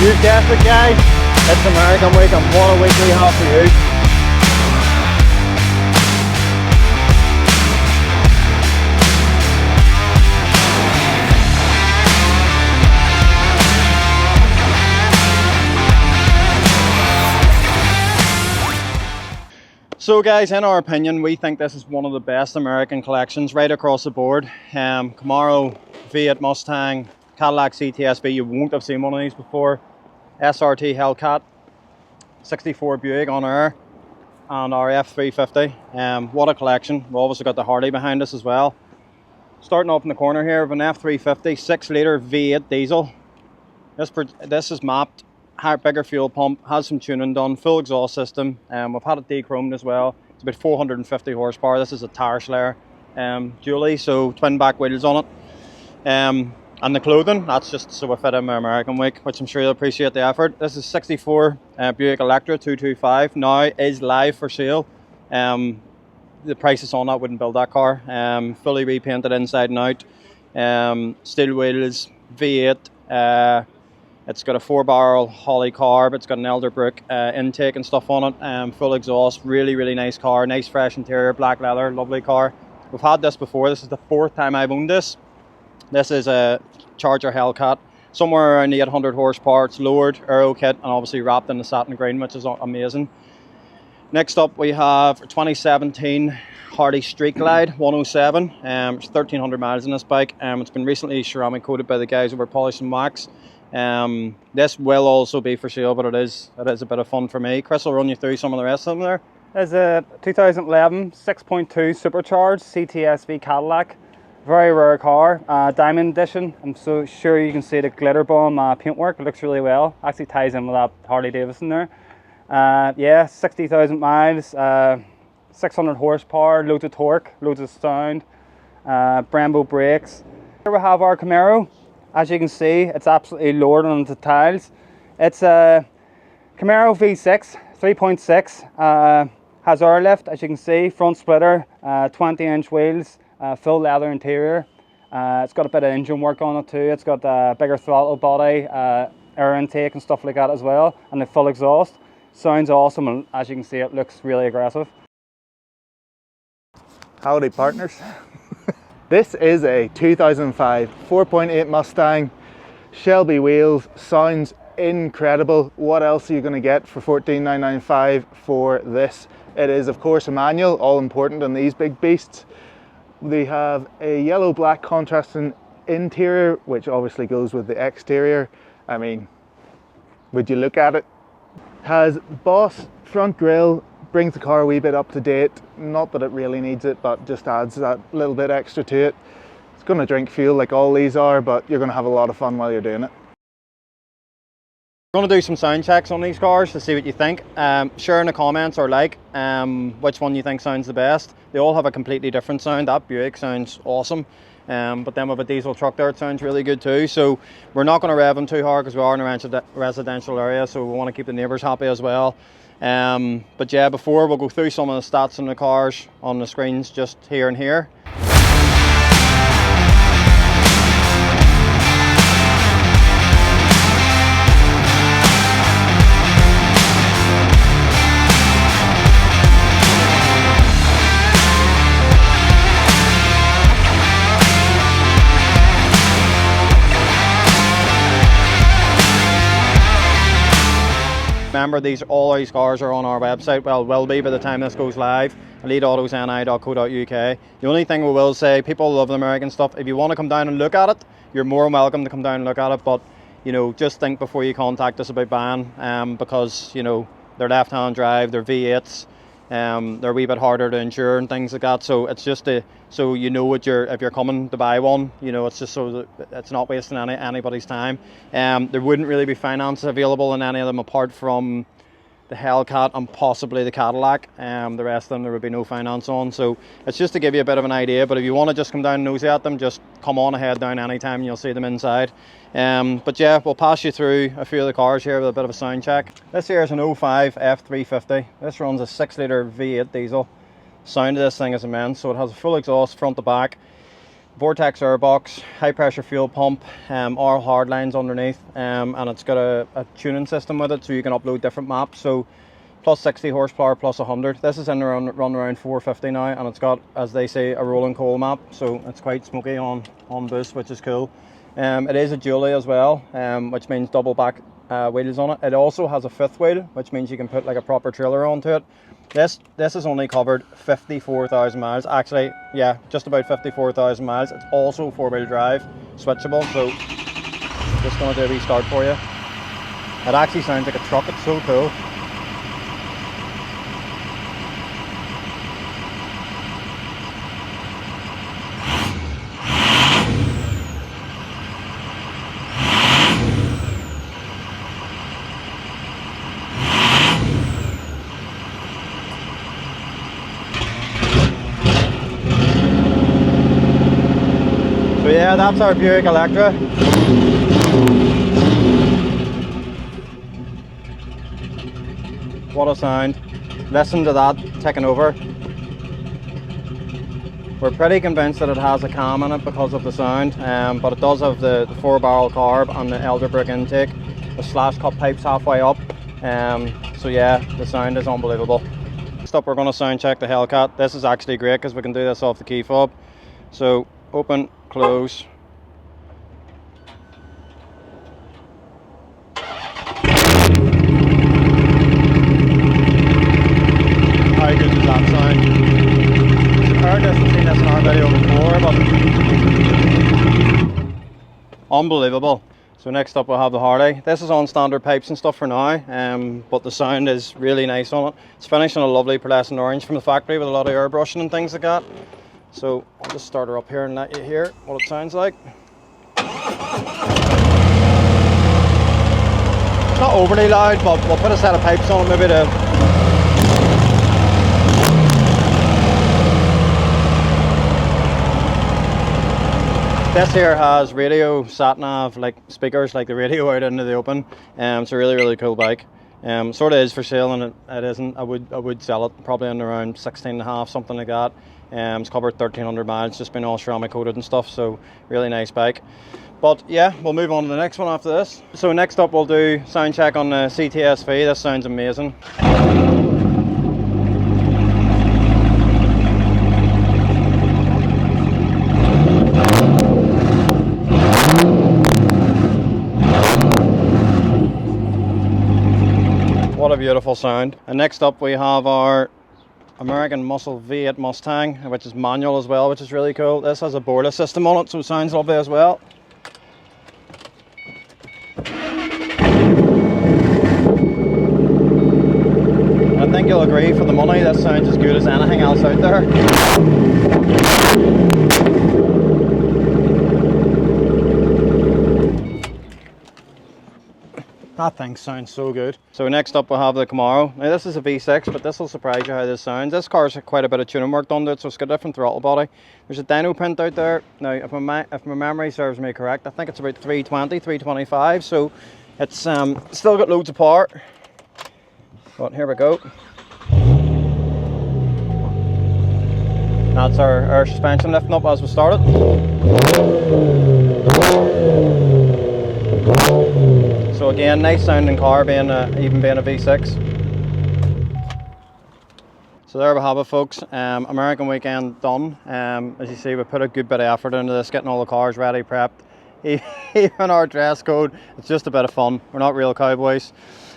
You guessed it, guys. It's American week, and what a week we have for you. So guys, in our opinion, we think this is one of the best American collections right across the board. Camaro, V8 Mustang, Cadillac CTS-V, you won't have seen one of these before. SRT Hellcat, 64 Buick on air, and our F350. What a collection. We've obviously got the Harley behind us as well. Starting off in the corner here with an F350 6-litre V8 diesel. This is mapped. Bigger fuel pump, has some tuning done, full exhaust system. We've had it de-chromed as well. It's about 450 horsepower. This is a tire slayer dually, so twin back wheels on it. And the clothing, that's just so we fit in my American week, which I'm sure you'll appreciate the effort. This is 64 Buick Electra 225. Now is live for sale. The prices on that wouldn't build that car. Fully repainted inside and out. Steel wheels, V8. It's got a 4-barrel Holly carb. It's got an Elderbrook intake and stuff on it. Full exhaust, really nice car. Nice fresh interior, black leather, lovely car. We've had this before. This is the 4th time I've owned this. This is a Charger Hellcat, somewhere around the 800 horsepower. It's lowered, aero kit, and obviously wrapped in the satin green, which is amazing. Next up we have 2017 Harley Street Glide 107. It's 1,300 miles in this bike. It's been recently ceramic coated by the guys over Polish and Wax. This will also be for sale, but it is a bit of fun for me. Chris will run you through some of the rest of them there. There's a 2011 6.2 supercharged CTS-V Cadillac. Very rare car, diamond edition. I'm so sure you can see the glitter bomb paintwork. It looks really well. Actually ties in with that Harley Davidson there. Yeah, 60,000 miles, 600 horsepower, loads of torque, loads of sound, Brembo brakes. Here we have our Camaro. As you can see, it's absolutely lowered onto tiles. It's a Camaro V6, 3.6, has air lift, as you can see, front splitter, 20-inch wheels, full leather interior. It's got a bit of engine work on it too. It's got a bigger throttle body, air intake and stuff like that as well, and the full exhaust. Sounds awesome, and as you can see, it looks really aggressive. Howdy partners. This is a 2005 4.8 Mustang, Shelby wheels, sounds incredible. What else are you going to get for $14,995 for this? It is of course a manual, all important in these big beasts. They have a yellow-black contrasting interior, which obviously goes with the exterior. I mean, would you look at it? Has Boss front grille, brings the car a wee bit up to date. Not that it really needs it, but just adds that little bit extra to it. It's going to drink fuel like all these are, but you're going to have a lot of fun while you're doing it. We're going to do some sound checks on these cars to see what you think. Share in the comments or like which one you think sounds the best. They all have a completely different sound. That Buick sounds awesome, but then with a diesel truck there, it sounds really good too. So we're not going to rev them too hard because we are in a residential area, so we want to keep the neighbours happy as well. But yeah, before we'll go through some of the stats on the cars on the screens just here and here. Remember, all these cars are on our website. Well, will be by the time this goes live, eliteautosni.co.uk. The only thing we will say, people love the American stuff. If you want to come down and look at it, you're more than welcome to come down and look at it. But, you know, just think before you contact us about buying, because, you know, they're left-hand drive, they're V8s, they're a wee bit harder to insure and things like that. So it's just so you know what if you're coming to buy one, you know, it's just so that it's not wasting anybody's time. There wouldn't really be finance available in any of them apart from the Hellcat and possibly the Cadillac. The rest of them there would be no finance on. So it's just to give you a bit of an idea. But if you want to just come down and nosy at them, just come on ahead down anytime and you'll see them inside. But yeah, we'll pass you through a few of the cars here with a bit of a sound check. This here is an 05 F350. This runs a 6-litre V8 diesel. Sound of this thing is immense. So it has a full exhaust front to back. Vortex airbox, high pressure fuel pump, all hard lines underneath, and it's got a tuning system with it, so you can upload different maps. So plus 60 horsepower, plus 100. This is in run around 450 now, and it's got, as they say, a rolling coal map, so it's quite smoky on boost, which is cool. It is a dually as well, which means double back wheels on it. It also has a fifth wheel, which means you can put like a proper trailer onto it. This has only covered 54,000 miles. Actually, yeah, just about 54,000 miles. It's also four-wheel drive, switchable, so just gonna do a restart for you. It actually sounds like a truck. It's so cool. So yeah, that's our Buick Electra. What a sound. Listen to that taking over. We're pretty convinced that it has a cam in it because of the sound, but it does have the 4-barrel carb and the elderbrick intake, the slash cut pipes halfway up. So yeah, the sound is unbelievable. Next up, we're going to sound check the Hellcat. This is actually great because we can do this off the key fob. So open, close. How good does that sound? I've heard this and seen this in our video before, but unbelievable. So next up we'll have the Harley. This is on standard pipes and stuff for now, but the sound is really nice on it. It's finished in a lovely pearlescent orange from the factory with a lot of airbrushing and things like that. So I'll just start her up here and let you hear what it sounds like. It's not overly loud, but we'll put a set of pipes on it maybe to... This here has radio, sat-nav, like speakers, like the radio out into the open. It's a really, really cool bike. Sort of is for sale, and it isn't. I would sell it probably in around 16.5, something like that. It's covered 1,300 miles, just been all ceramic coated and stuff, so really nice bike. But yeah, we'll move on to the next one after this. So next up we'll do sound check on the CTS-V. This sounds amazing. What a beautiful sound. And next up we have our American Muscle V8 Mustang, which is manual as well, which is really cool. This has a boardless system on it, so it sounds lovely as well. I think you'll agree, for the money, this sounds as good as anything else out there. That thing sounds so good. So next up we'll have the Camaro. Now this is a V6, but this will surprise you how this sounds. This car's quite a bit of tuning work done to it, so it's got a different throttle body. There's a dyno print out there. Now if my memory serves me correct, I think it's about 320, 325, so it's still got loads of power. But here we go. That's our air suspension lifting up as we started. So again, nice sounding car, being even being a V6. So there we have it, folks. American weekend done. As you see, we put a good bit of effort into this, getting all the cars ready, prepped. Even our dress code, it's just a bit of fun. We're not real cowboys.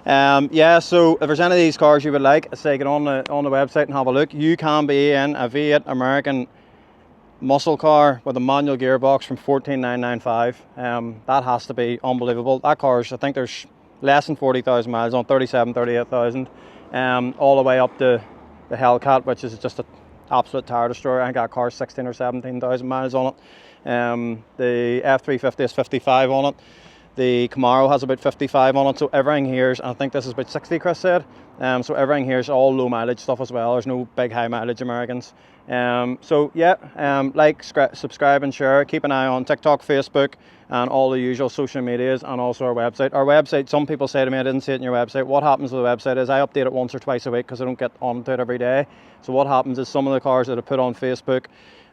Yeah, so if there's any of these cars you would like, I say get on the website and have a look. You can be in a V8 American muscle car with a manual gearbox from 14,995. That has to be unbelievable. That car's, I think there's less than 40,000 miles on, 37, 38,000, all the way up to the Hellcat, which is just an absolute tire destroyer. I think that car's 16 or 17,000 miles on it. The F350 is 55 on it. The Camaro has about 55 on it, so everything here's, I think this is about 60, Chris said. So everything here's all low mileage stuff as well. There's no big high mileage Americans. So yeah, like, subscribe and share. Keep an eye on TikTok, Facebook, and all the usual social medias, and also our website. Our website, some people say to me, I didn't see it in your website. What happens with the website is I update it once or twice a week because I don't get onto it every day. So what happens is some of the cars that I put on Facebook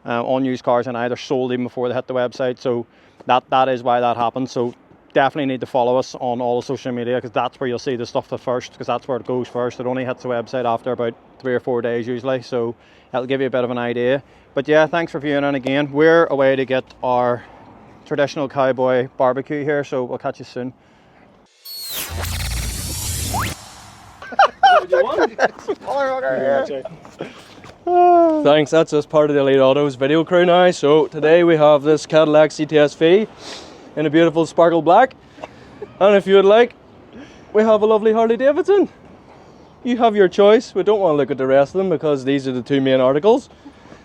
on used cars and either sold even before they hit the website. So that is why that happens. So definitely need to follow us on all the social media, because that's where you'll see the stuff the first, because that's where it goes first. It only hits the website after about 3 or 4 days usually, so that'll give you a bit of an idea. But yeah, thanks for viewing in again. We're away to get our traditional cowboy barbecue here, so we'll catch you soon. Thanks, that's just part of the Elite Autos video crew now. So today we have this Cadillac CTS-V in a beautiful sparkle black, and if you would like, we have a lovely Harley Davidson. You have your choice. We don't want to look at the rest of them because these are the two main articles,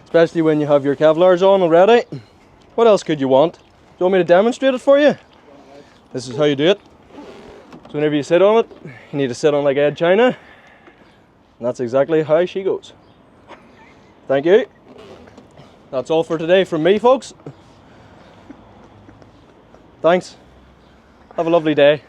especially when you have your Kevlars on already. What else could you want? Do you want me to demonstrate it for you? This is how you do it. So whenever you sit on it, you need to sit on like Ed China, and that's exactly how she goes. Thank you. That's all for today from me, folks. Thanks. Have a lovely day.